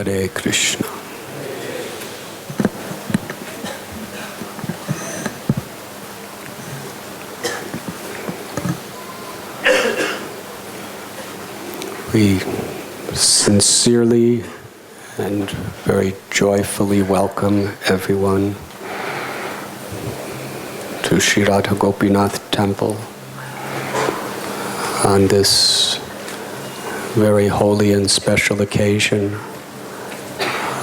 Hare Krishna. We sincerely and very joyfully welcome everyone to Sri Radha Gopinath Temple on this very holy and special occasion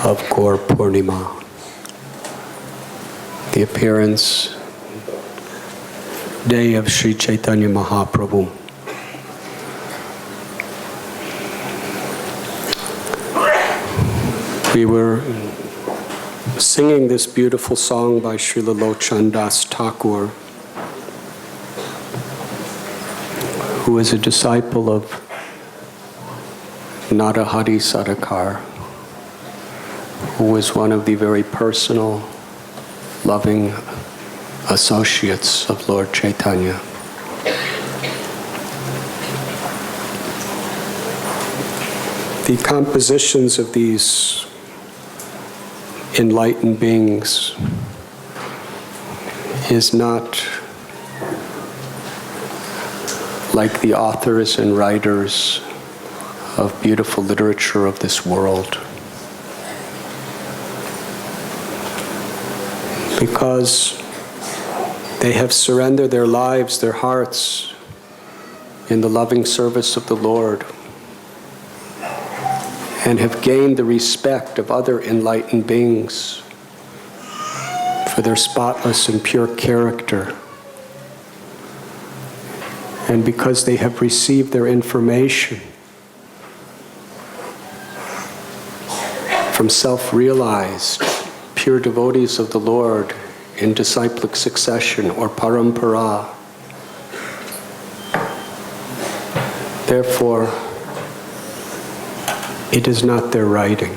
of Gaur Purnima, the appearance day of Sri Chaitanya Mahaprabhu. We were singing this beautiful song by Srila Lochan Das Thakur, who is a disciple of Narahari Sadakar, who was one of the very personal, loving associates of Lord Chaitanya. The compositions of these enlightened beings is not like the authors and writers of beautiful literature of this world, because they have surrendered their lives, their hearts in the loving service of the Lord, and have gained the respect of other enlightened beings for their spotless and pure character. And because they have received their information from self-realized, pure devotees of the Lord in disciplic succession or parampara, therefore, it is not their writing.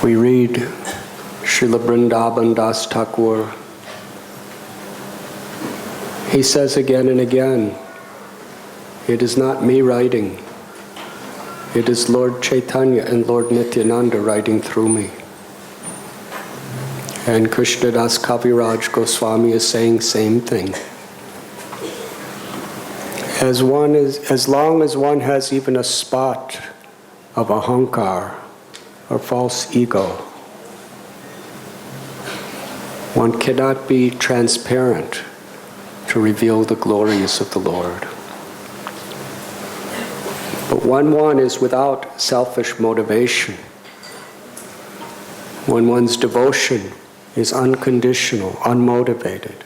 We read Srila Vrindavan Das Thakur. He says again and again, it is not me writing. It is Lord Chaitanya and Lord Nityananda writing through me. And Krishnadas Kaviraj Goswami is saying same thing. As long as one has even a spot of ahankar or false ego, one cannot be transparent to reveal the glories of the Lord. But when one is without selfish motivation, when one's devotion is unconditional, unmotivated,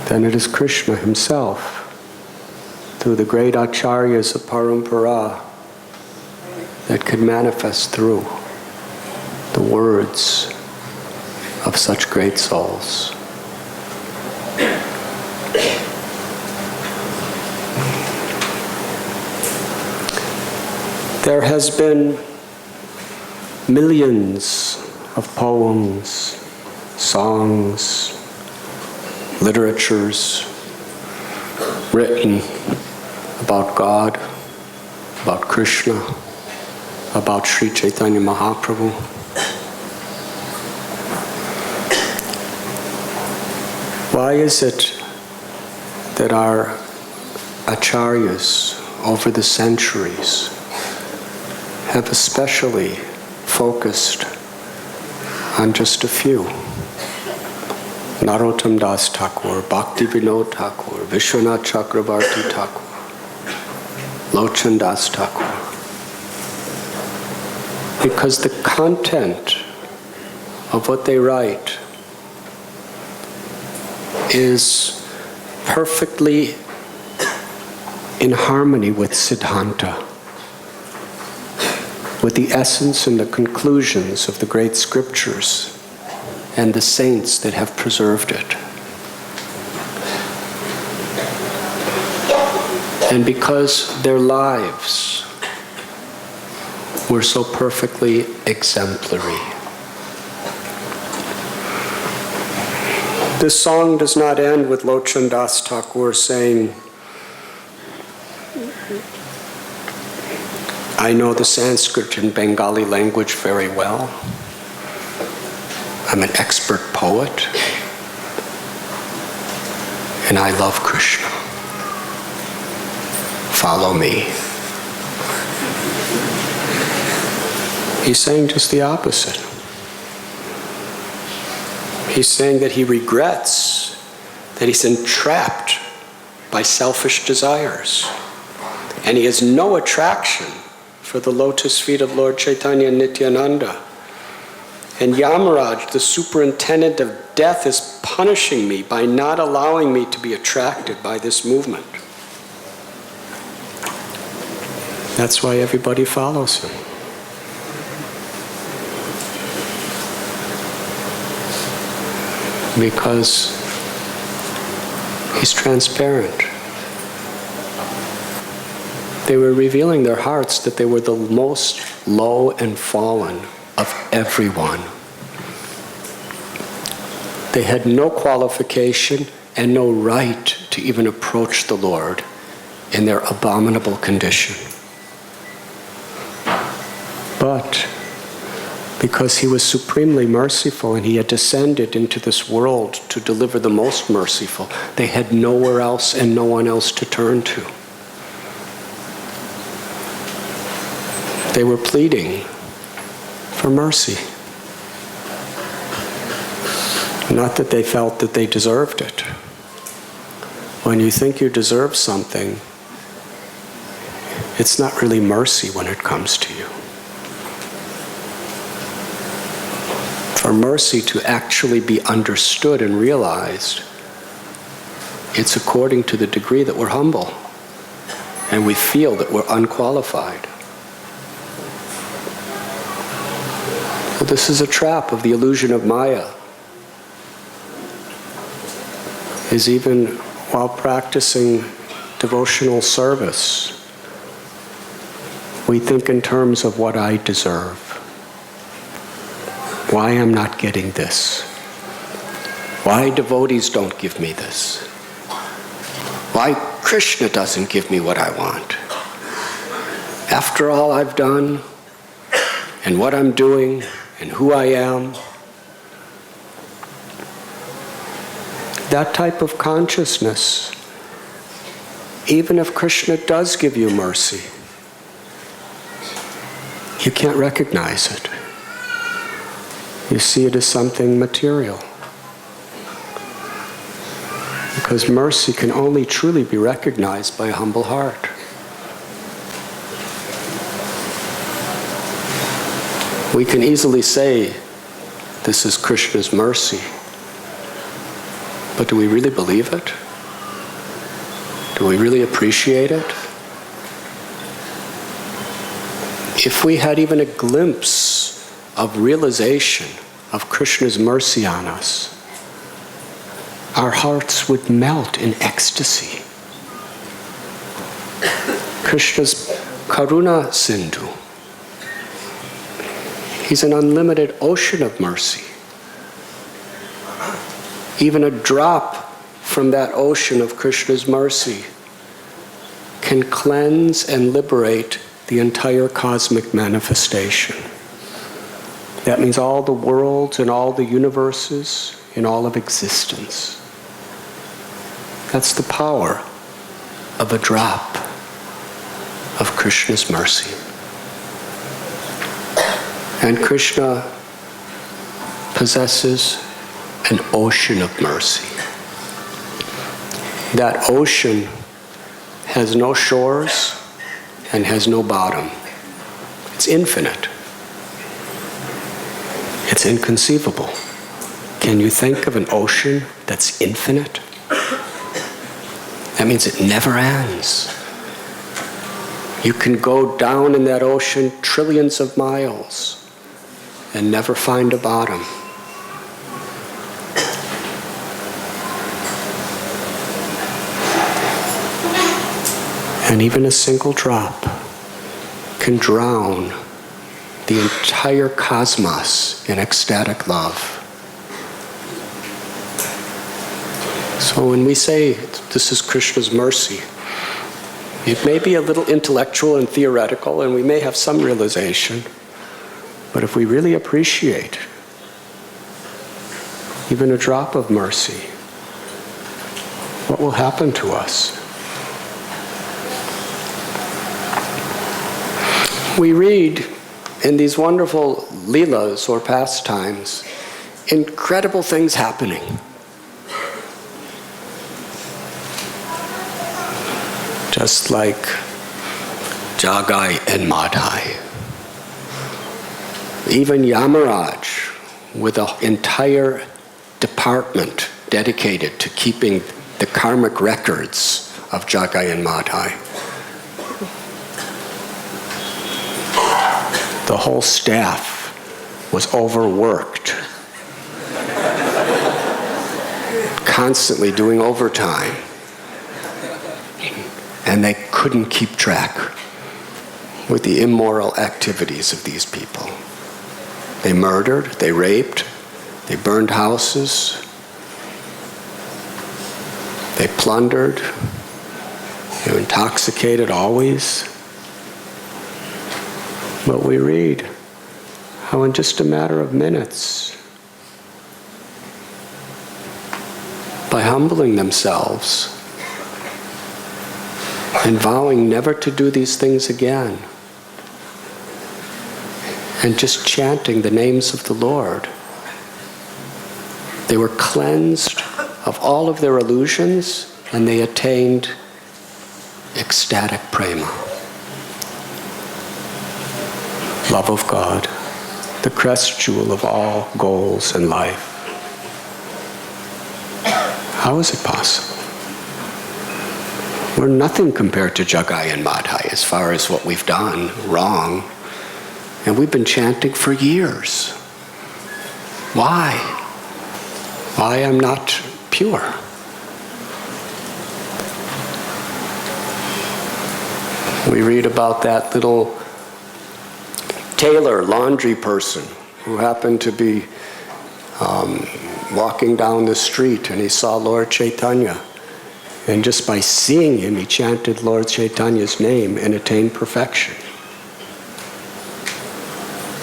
then it is Krishna himself, through the great acharyas of parampara, that could manifest through the words of such great souls. There has been millions of poems, songs, literatures written about God, about Krishna, about Sri Chaitanya Mahaprabhu. Why is it that our acharyas over the centuries have especially focused on just a few? Narottam Das Thakur, Bhakti Vinod Thakur, Vishwanath Chakravarti Thakur, Lochan Das Thakur. Because the content of what they write is perfectly in harmony with Siddhanta, with the essence and the conclusions of the great scriptures and the saints that have preserved it. And because their lives were so perfectly exemplary. This song does not end with Lochan Das Thakur saying, I know the Sanskrit and Bengali language very well. I'm an expert poet. And I love Krishna. Follow me. He's saying just the opposite. He's saying that he regrets that he's entrapped by selfish desires. And he has no attraction for the lotus feet of Lord Chaitanya and Nityananda. And Yamaraj, the superintendent of death, is punishing me by not allowing me to be attracted by this movement. That's why everybody follows him. Because he's transparent. They were revealing their hearts that they were the most low and fallen of everyone. They had no qualification and no right to even approach the Lord in their abominable condition. But because he was supremely merciful and he had descended into this world to deliver the most merciful, they had nowhere else and no one else to turn to. They were pleading for mercy. Not that they felt that they deserved it. When you think you deserve something, it's not really mercy when it comes to you. For mercy to actually be understood and realized, it's according to the degree that we're humble and we feel that we're unqualified. Well, this is a trap of the illusion of Maya. Is even while practicing devotional service, we think in terms of what I deserve. Why I'm not getting this? Why devotees don't give me this? Why Krishna doesn't give me what I want? After all I've done, and what I'm doing, and who I am, that type of consciousness, even if Krishna does give you mercy, you can't recognize it. You see it as something material. Because mercy can only truly be recognized by a humble heart. We can easily say, this is Krishna's mercy. But do we really believe it? Do we really appreciate it? If we had even a glimpse of realization of Krishna's mercy on us, our hearts would melt in ecstasy. Krishna's Karuna Sindhu. He's an unlimited ocean of mercy. Even a drop from that ocean of Krishna's mercy can cleanse and liberate the entire cosmic manifestation. That means all the worlds and all the universes in all of existence. That's the power of a drop of Krishna's mercy. And Krishna possesses an ocean of mercy. That ocean has no shores and has no bottom. It's infinite. It's inconceivable. Can you think of an ocean that's infinite? That means it never ends. You can go down in that ocean trillions of miles and never find a bottom. And even a single drop can drown the entire cosmos in ecstatic love. So when we say this is Krishna's mercy, It may be a little intellectual and theoretical, and we may have some realization, but if we really appreciate even a drop of mercy, what will happen to us? We read in these wonderful leelas or pastimes, incredible things happening. Just like Jagai and Madhai. Even Yamaraj, with an entire department dedicated to keeping the karmic records of Jagai and Madhai. The whole staff was overworked, constantly doing overtime, and they couldn't keep track with the immoral activities of these people. They murdered, they raped, they burned houses, they plundered, they were intoxicated always. But we read how in just a matter of minutes, by humbling themselves and vowing never to do these things again, and just chanting the names of the Lord, they were cleansed of all of their illusions, and they attained ecstatic prema. Love of God, the crest jewel of all goals in life. How is it possible? We're nothing compared to Jagai and Madhai as far as what we've done wrong. And we've been chanting for years. Why? Why I'm not pure? We read about that little tailor, laundry person who happened to be walking down the street, and he saw Lord Chaitanya. And just by seeing him, he chanted Lord Chaitanya's name and attained perfection.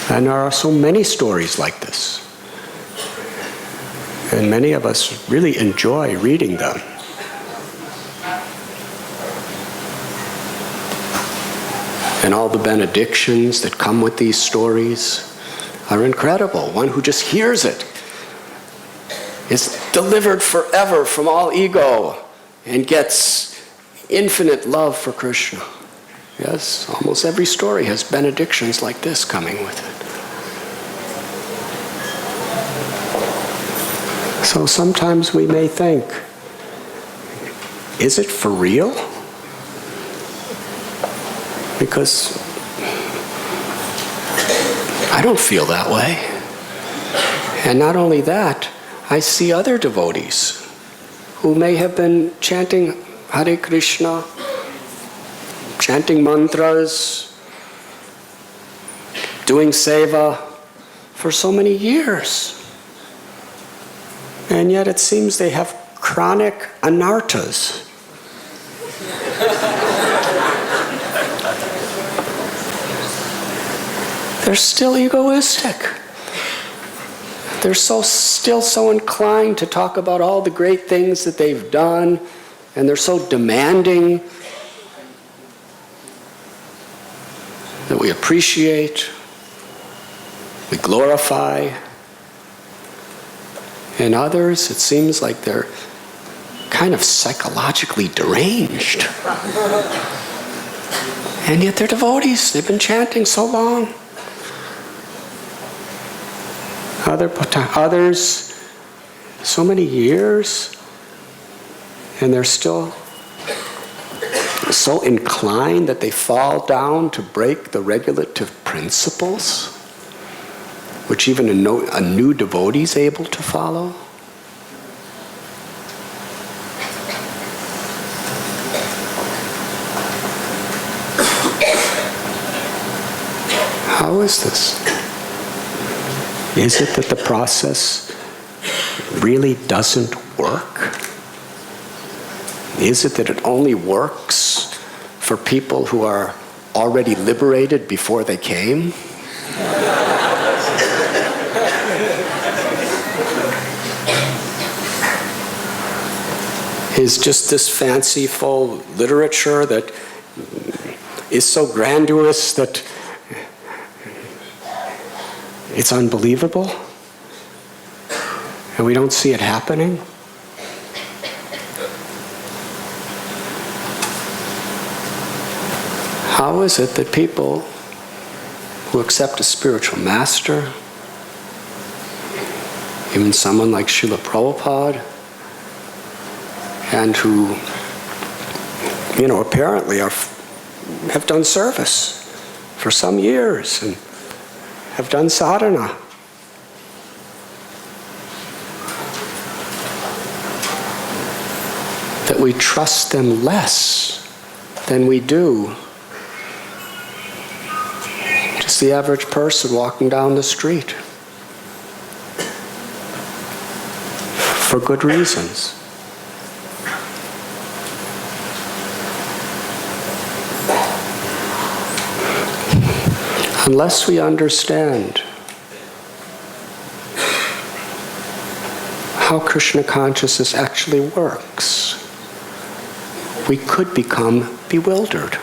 And there are so many stories like this. And many of us really enjoy reading them. And all the benedictions that come with these stories are incredible. One who just hears it is delivered forever from all ego and gets infinite love for Krishna. Yes, almost every story has benedictions like this coming with it. So sometimes we may think, is it for real? Because I don't feel that way. And not only that, I see other devotees who may have been chanting Hare Krishna, chanting mantras, doing seva for so many years. And yet it seems they have chronic anarthas. They're still egoistic. They're still so inclined to talk about all the great things that they've done, and they're so demanding that we appreciate, we glorify. And others, it seems like they're kind of psychologically deranged. And yet they're devotees. They've been chanting so long. Others, so many years, and they're still so inclined that they fall down to break the regulative principles, which even a new devotee is able to follow. How is this? Is it that the process really doesn't work? Is it that it only works for people who are already liberated before they came? Is just this fanciful literature that is so grandiose that it's unbelievable, and we don't see it happening? How is it that people who accept a spiritual master, even someone like Srila Prabhupada, and who, apparently have done service for some years and have done sadhana, that we trust them less than we do just the average person walking down the street, for good reasons. Unless we understand how Krishna consciousness actually works, we could become bewildered.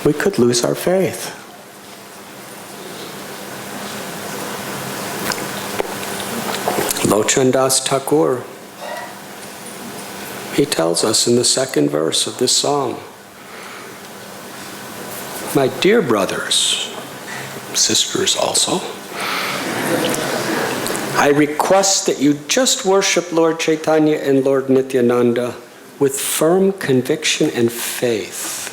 We could lose our faith. Lochan Das Thakur, he tells us in the second verse of this song, "My dear brothers, sisters also, I request that you just worship Lord Chaitanya and Lord Nityananda with firm conviction and faith.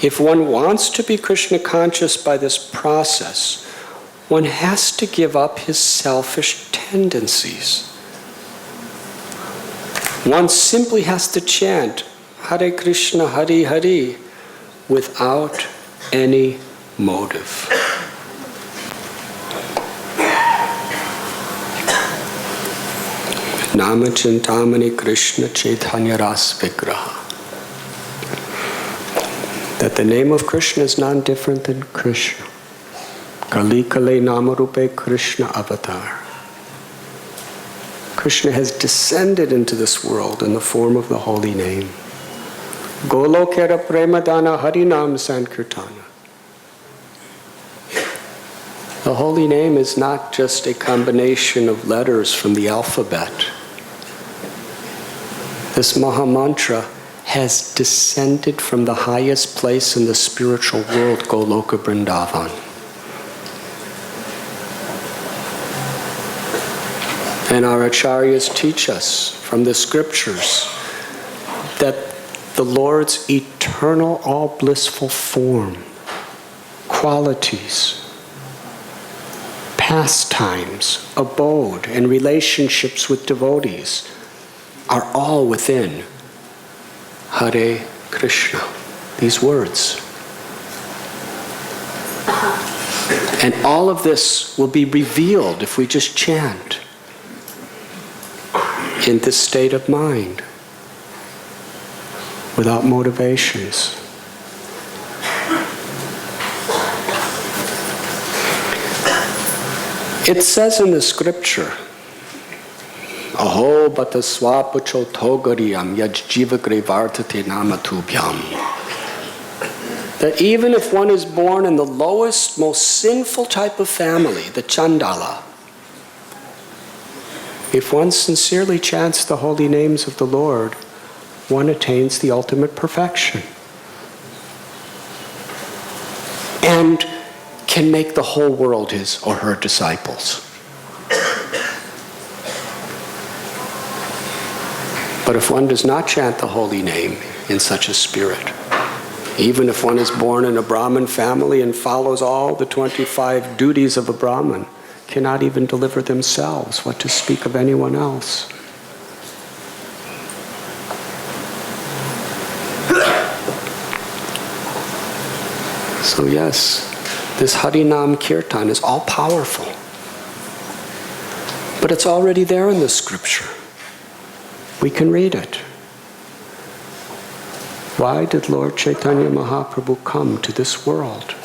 If one wants to be Krishna conscious by this process, one has to give up his selfish tendencies. One simply has to chant Hare Krishna, Hare Hare without any motive." Nama Chintamani Krishna Chaitanya Ras Vigraha. That the name of Krishna is none different than Krishna. Kali Kale Namarupe Krishna Avatar. Krishna has descended into this world in the form of the holy name. Golokera Premadana Harinam Sankirtana. The holy name is not just a combination of letters from the alphabet. This Maha Mantra has descended from the highest place in the spiritual world, Goloka Vrindavan. And our acharyas teach us from the scriptures that the Lord's eternal, all blissful form, qualities, pastimes, abode, and relationships with devotees are all within Hare Krishna, these words. And all of this will be revealed if we just chant in this state of mind, without motivations. It says in the scripture, Aho bata swapacho togariyam yajjiva grevartate namatubhyam. That even if one is born in the lowest, most sinful type of family, the Chandala, if one sincerely chants the holy names of the Lord, one attains the ultimate perfection and can make the whole world his or her disciples. But if one does not chant the holy name in such a spirit, even if one is born in a Brahmin family and follows all the 25 duties of a Brahmin, cannot even deliver themselves, what to speak of anyone else. So yes, this Harinam Kirtan is all powerful. But it's already there in the scripture. We can read it. Why did Lord Chaitanya Mahaprabhu come to this world?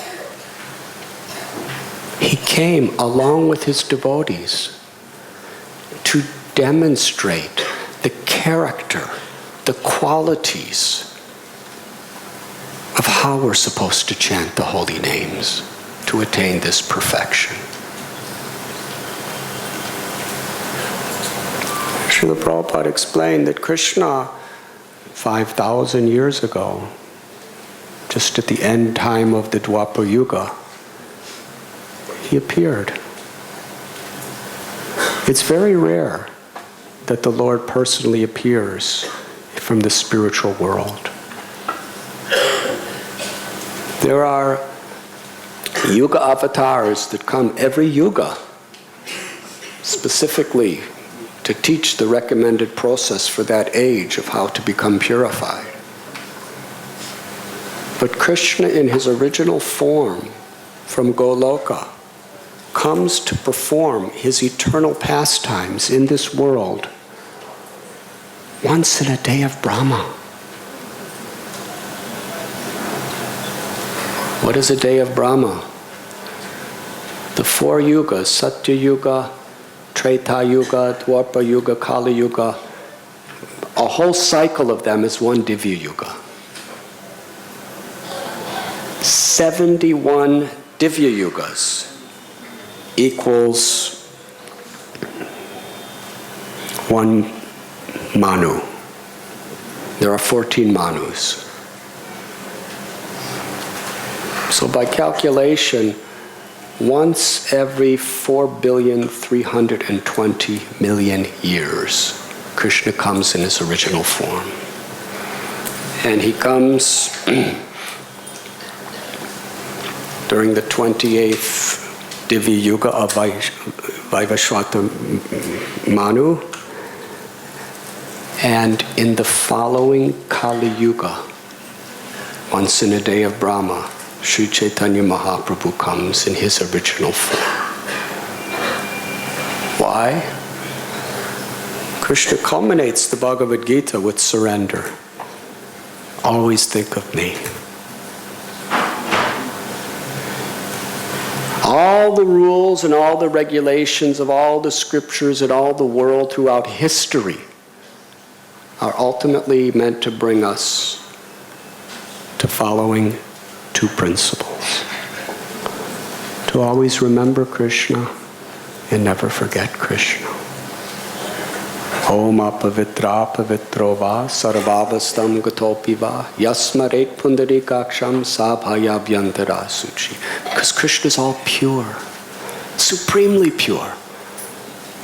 He came along with his devotees to demonstrate the character, the qualities of how we're supposed to chant the holy names to attain this perfection. Srila Prabhupada explained that Krishna, 5,000 years ago, just at the end time of the Dwapara Yuga, he appeared. It's very rare that the Lord personally appears from the spiritual world. There are yuga avatars that come every yuga, specifically to teach the recommended process for that age of how to become purified. But Krishna in his original form from Goloka comes to perform his eternal pastimes in this world once in a day of Brahma. What is a day of Brahma? The four yugas, Satya Yuga, Treta Yuga, Dwapara Yuga, Kali Yuga, a whole cycle of them is one Divya Yuga. 71 Divya Yugas equals one Manu. There are 14 Manus. So by calculation, once every 4,320,000,000 years, Krishna comes in his original form. And he comes during the 28th Divya Yuga of Vaivashvata Manu, and in the following Kali Yuga, once in a day of Brahma, Sri Chaitanya Mahaprabhu comes in his original form. Why? Krishna culminates the Bhagavad Gita with surrender. Always think of me. All the rules and all the regulations of all the scriptures and all the world throughout history are ultimately meant to bring us to following two principles. To always remember Krishna and never forget Krishna. Om apavitra pavitro va sarvavastam gatopi va yasmaret pundarikaksham sabhayabhyantara suchi. Because Krishna is all pure, supremely pure.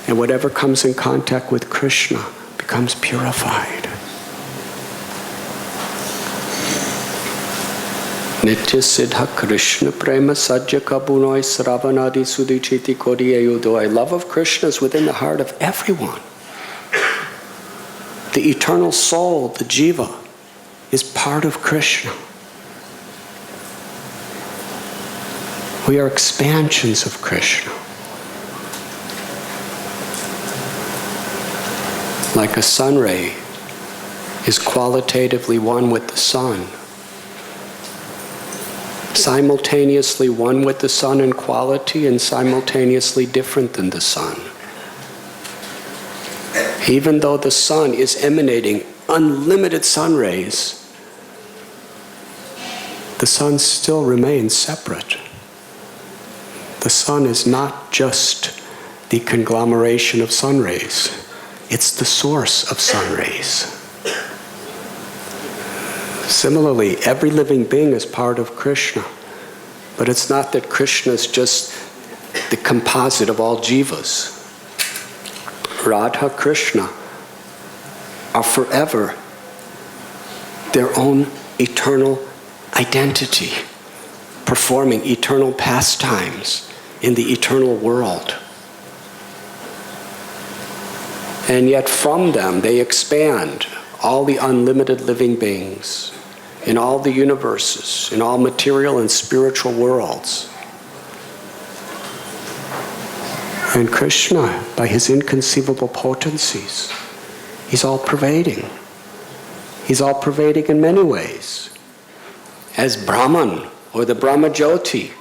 And whatever comes in contact with Krishna becomes purified. Nitya Siddha Krishna Prema Sajja Kabunoi Sravanadi Sudichiti Kodi Ayudoi. Love of Krishna is within the heart of everyone. The eternal soul, the jiva, is part of Krishna. We are expansions of Krishna. Like a sun ray is qualitatively one with the sun, simultaneously one with the sun in quality and simultaneously different than the sun. Even though the sun is emanating unlimited sun rays, the sun still remains separate. The sun is not just the conglomeration of sun rays, it's the source of sun rays. Similarly, every living being is part of Krishna, but it's not that Krishna is just the composite of all jivas. Radha, Krishna are forever their own eternal identity, performing eternal pastimes in the eternal world. And yet from them they expand all the unlimited living beings in all the universes, in all material and spiritual worlds. And Krishna, by his inconceivable potencies, he's all pervading. He's all-pervading in many ways. As Brahman, or the Brahma-Jyoti,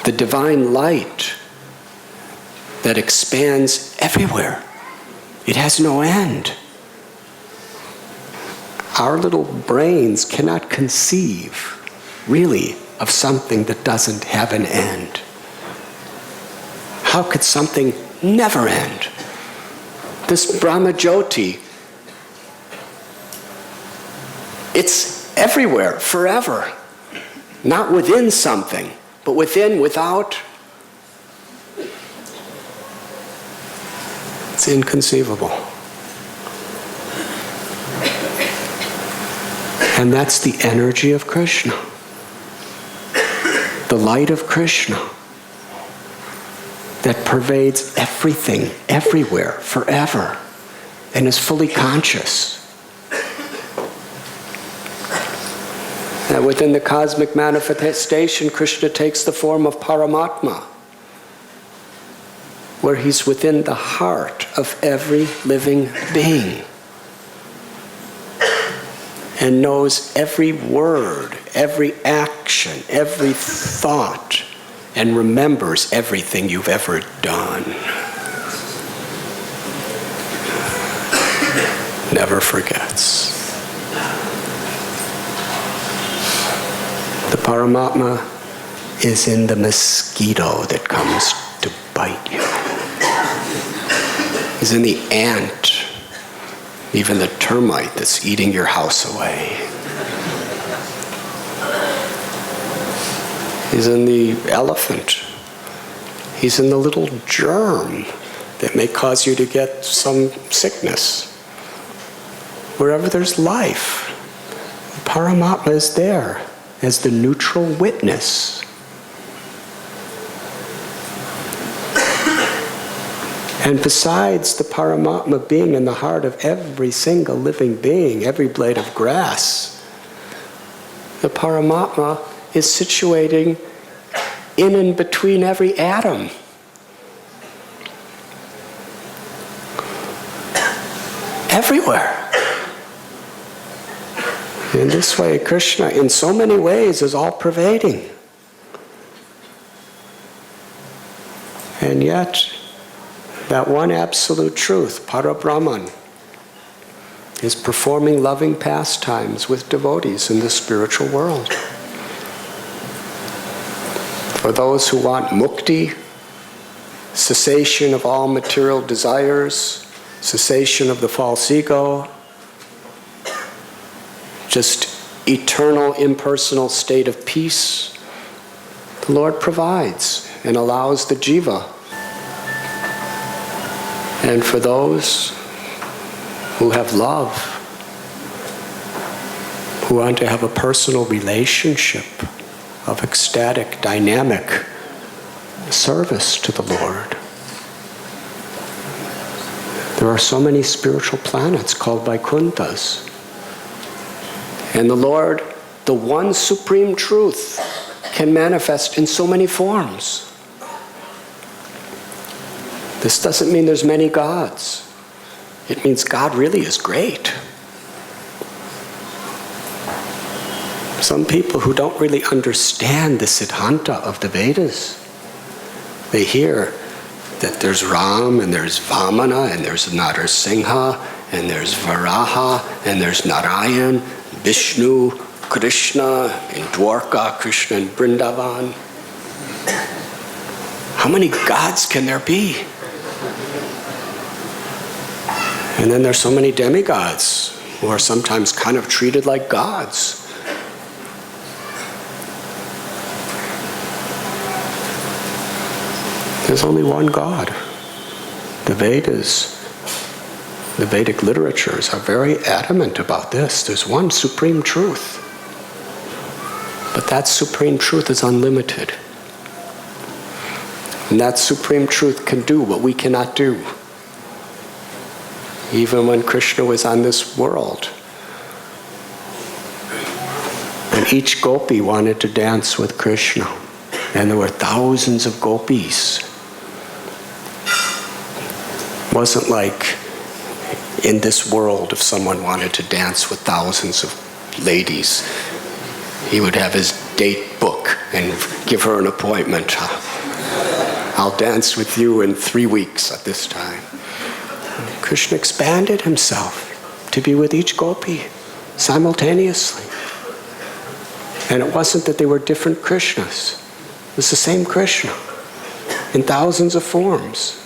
the divine light that expands everywhere. It has no end. Our little brains cannot conceive, really, of something that doesn't have an end. How could something never end? This Brahma-Jyoti, it's everywhere, forever. Not within something, but within, without. It's inconceivable. And that's the energy of Krishna. The light of Krishna that pervades everything, everywhere, forever, and is fully conscious. And within the cosmic manifestation, Krishna takes the form of Paramatma, where he's within the heart of every living being and knows every word, every action, every thought, and remembers everything you've ever done. Never forgets. The Paramatma is in the mosquito that comes to bite you. He's in the ant, even the termite that's eating your house away. He's in the elephant. He's in the little germ that may cause you to get some sickness. Wherever there's life, the Paramatma is there as the neutral witness. And besides the Paramatma being in the heart of every single living being, every blade of grass, the Paramatma is situating in and between every atom. Everywhere. In this way, Krishna, in so many ways, is all-pervading. And yet, that one absolute truth, Parabrahman, is performing loving pastimes with devotees in the spiritual world. For those who want mukti, cessation of all material desires, cessation of the false ego, just eternal impersonal state of peace, the Lord provides and allows the jiva. And for those who have love, who want to have a personal relationship of ecstatic, dynamic service to the Lord, there are so many spiritual planets called Vaikunthas. And the Lord, the one supreme truth, can manifest in so many forms. This doesn't mean there's many gods. It means God really is great. Some people who don't really understand the Siddhanta of the Vedas, they hear that there's Ram, and there's Vamana, and there's Narasimha, and there's Varaha, and there's Narayan, Vishnu, Krishna, in Dwarka, Krishna in Vrindavan. How many gods can there be? And then there's so many demigods who are sometimes kind of treated like gods. There's only one God. The Vedas, the Vedic literatures are very adamant about this. There's one supreme truth. But that supreme truth is unlimited. And that supreme truth can do what we cannot do. Even when Krishna was on this world, and each gopi wanted to dance with Krishna, and there were thousands of gopis. It wasn't like In this world, if someone wanted to dance with thousands of ladies, he would have his date book and give her an appointment. I'll dance with you in 3 weeks at this time. Krishna expanded himself to be with each gopi simultaneously. And it wasn't that they were different Krishnas. It was the same Krishna in thousands of forms.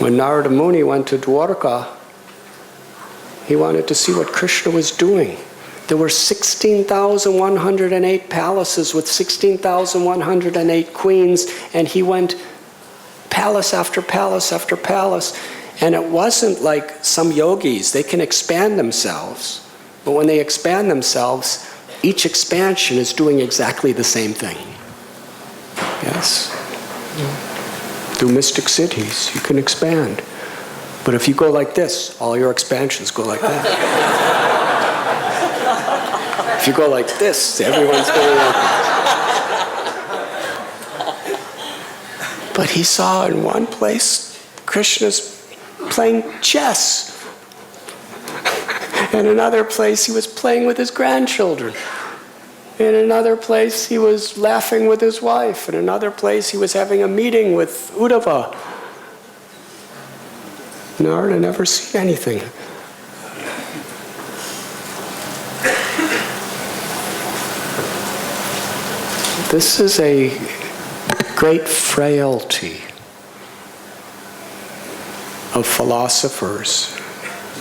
When Narada Muni went to Dwarka, he wanted to see what Krishna was doing. There were 16,108 palaces with 16,108 queens, and he went palace after palace after palace. And it wasn't like some yogis, they can expand themselves. But when they expand themselves, each expansion is doing exactly the same thing. Yes? Through mystic cities, you can expand. But if you go like this, all your expansions go like that. If you go like this, everyone's going like that. But he saw in one place, Krishna's playing chess. In another place, he was playing with his grandchildren. In another place, he was laughing with his wife. In another place, he was having a meeting with Uddhava. Narada never seen anything. This is a great frailty of philosophers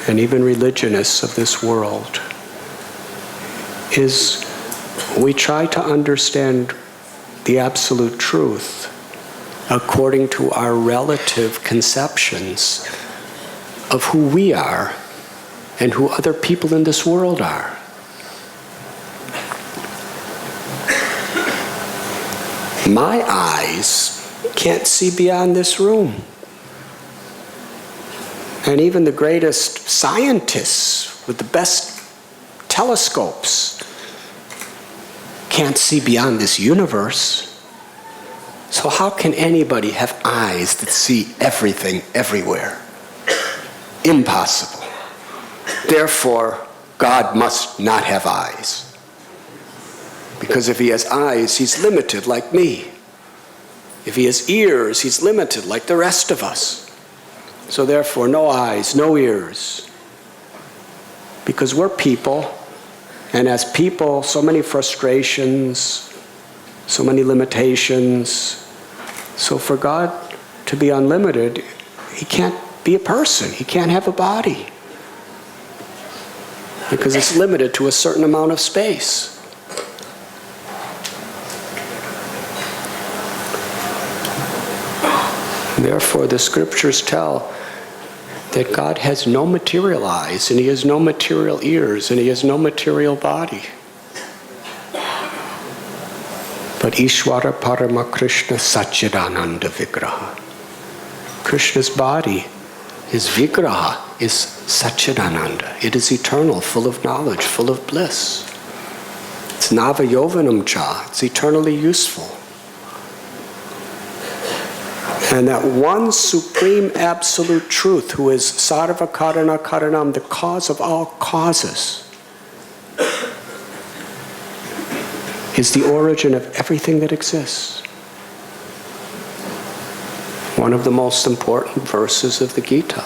and even religionists of this world, is we try to understand the absolute truth according to our relative conceptions of who we are and who other people in this world are. My eyes can't see beyond this room. And even the greatest scientists with the best telescopes can't see beyond this universe. So how can anybody have eyes that see everything everywhere? Impossible. Therefore, God must not have eyes. Because if he has eyes, he's limited like me. If he has ears, he's limited like the rest of us. So therefore, no eyes, no ears. Because we're people, and as people, so many frustrations, so many limitations. So for God to be unlimited, he can't be a person. He can't have a body. Because it's limited to a certain amount of space. Therefore, the scriptures tell that God has no material eyes, and he has no material ears, and he has no material body. But Ishvara Parama Krishna Satchidananda Vigraha. Krishna's body, his Vigraha, is Satchidananda. It is eternal, full of knowledge, full of bliss. It's Nava Yovanam Cha. It's eternally useful. And that one supreme absolute truth, who is Sarva Karana Karanam, the cause of all causes, is the origin of everything that exists. One of the most important verses of the Gita.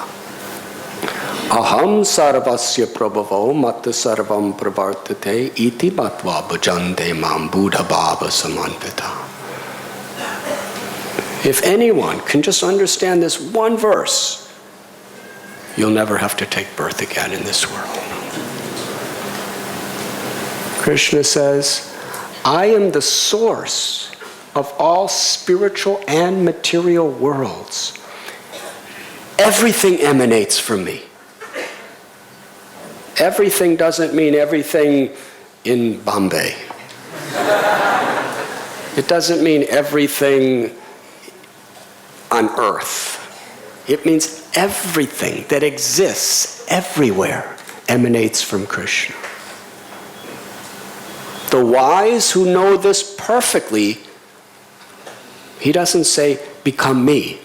Aham sarvasya prabhavo matta sarvam pravartate iti matva bhajante mam buddha bhava samanvita. If anyone can just understand this one verse, you'll never have to take birth again in this world. Krishna says, I am the source of all spiritual and material worlds. Everything emanates from me. Everything doesn't mean everything in Bombay. It doesn't mean everything on earth. It means everything that exists everywhere emanates from Krishna. The wise who know this perfectly, he doesn't say, become me.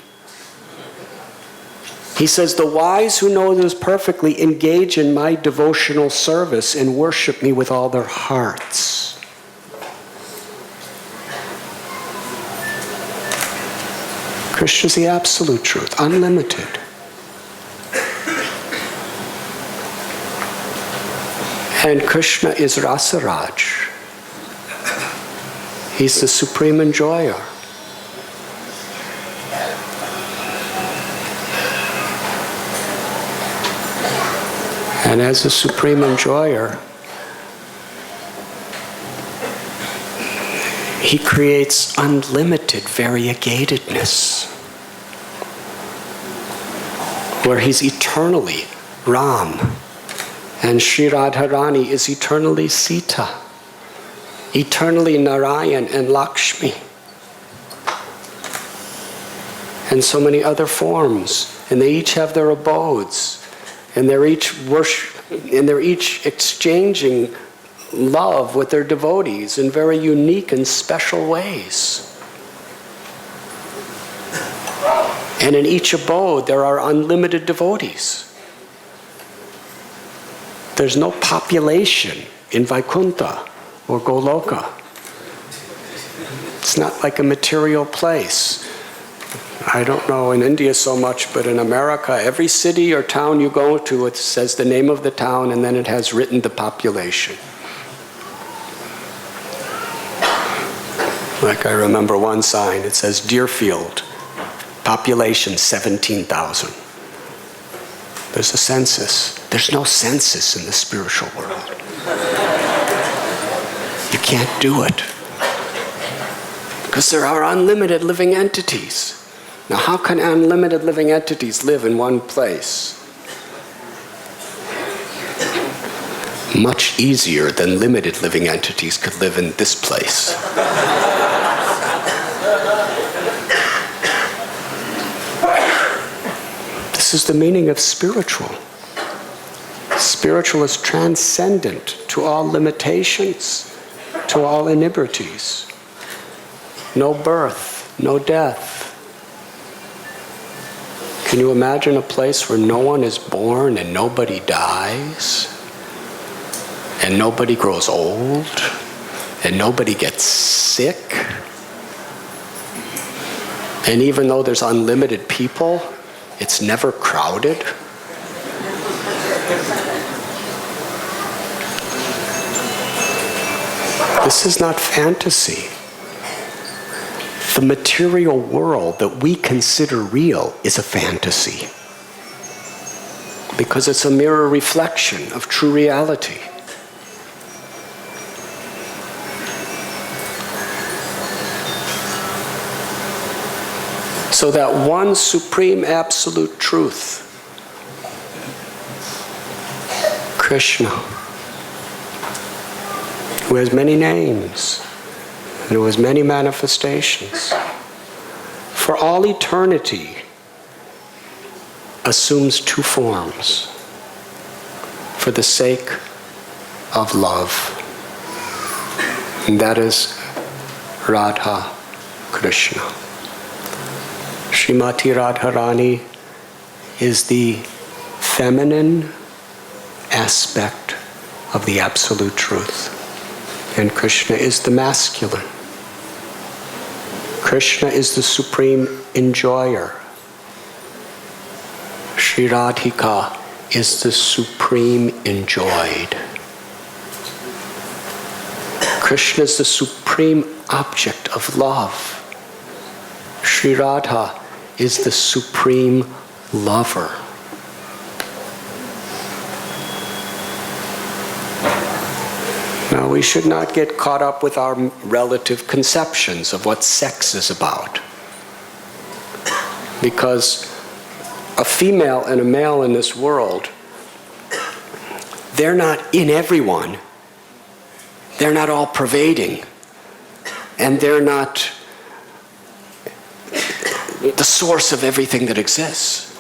He says, the wise who know this perfectly engage in my devotional service and worship me with all their hearts. Krishna is the absolute truth, unlimited. And Krishna is Rasaraj. He's the supreme enjoyer. And as a supreme enjoyer, he creates unlimited variegatedness, where he's eternally Ram, and Sri Radharani is eternally Sita, eternally Narayan and Lakshmi, and so many other forms, and they each have their abodes. And they're each exchanging love with their devotees in very unique and special ways. And in each abode there are unlimited devotees. There's no population in Vaikuntha or Goloka. It's not like a material place. I don't know in India so much, but in America, every city or town you go to, it says the name of the town and then it has written the population. Like I remember one sign, it says Deerfield, population 17,000. There's a census. There's no census in the spiritual world. You can't do it. Because there are unlimited living entities. Now, how can unlimited living entities live in one place? Much easier than limited living entities could live in this place. This is the meaning of spiritual. Spiritual is transcendent to all limitations, to all iniquities. No birth, no death. Can you imagine a place where no one is born and nobody dies? And nobody grows old? And nobody gets sick? And even though there's unlimited people, it's never crowded? This is not fantasy. The material world that we consider real is a fantasy because it's a mirror reflection of true reality. So that one supreme absolute truth, Krishna, who has many names, and who has many manifestations, for all eternity assumes two forms for the sake of love. And that is Radha Krishna. Srimati Radharani is the feminine aspect of the Absolute Truth. And Krishna is the masculine. Krishna is the supreme enjoyer. Sri Radhika is the supreme enjoyed. Krishna is the supreme object of love. Sri Radha is the supreme lover. Now, we should not get caught up with our relative conceptions of what sex is about. Because a female and a male in this world, they're not in everyone. They're not all pervading. And they're not the source of everything that exists.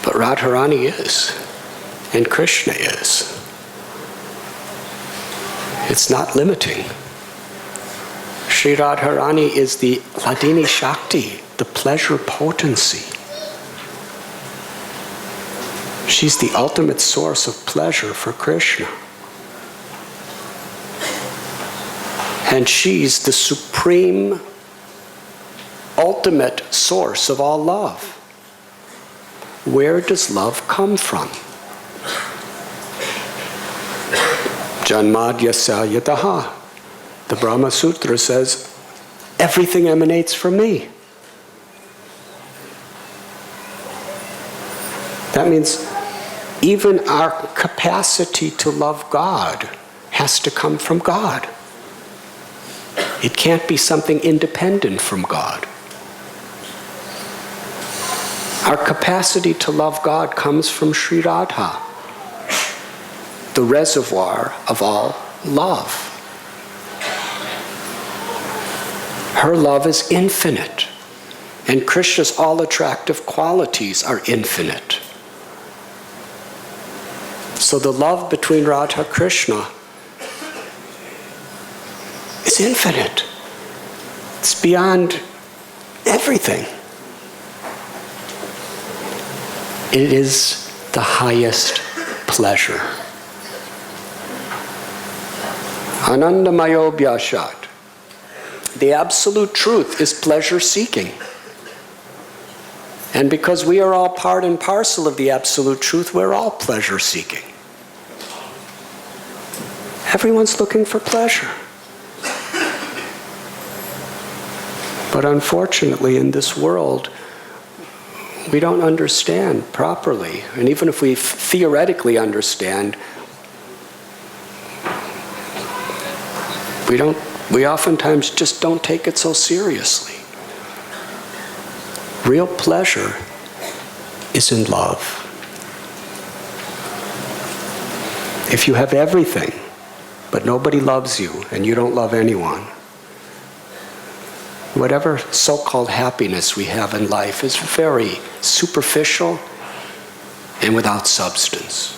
But Radharani is, and Krishna is. It's not limiting. Sri Radharani is the Hladini Shakti the pleasure potency. She's the ultimate source of pleasure for Krishna. And she's the supreme, ultimate source of all love. Where does love come from? Janmadyasya yataha. The Brahma Sutra says, everything emanates from me. That means even our capacity to love God has to come from God. It can't be something independent from God. Our capacity to love God comes from Sri Radha, the reservoir of all love. Her love is infinite, and Krishna's all attractive qualities are infinite. So the love between Radha and Krishna is infinite. It's beyond everything. It is the highest pleasure. Anandamayo Bhyashat. The absolute truth is pleasure seeking. And because we are all part and parcel of the absolute truth, we're all pleasure seeking. Everyone's looking for pleasure. But unfortunately, in this world, we don't understand properly. And even if we theoretically understand, we oftentimes just don't take it so seriously. Real pleasure is in love. If you have everything, but nobody loves you, and you don't love anyone, whatever so-called happiness we have in life is very superficial and without substance.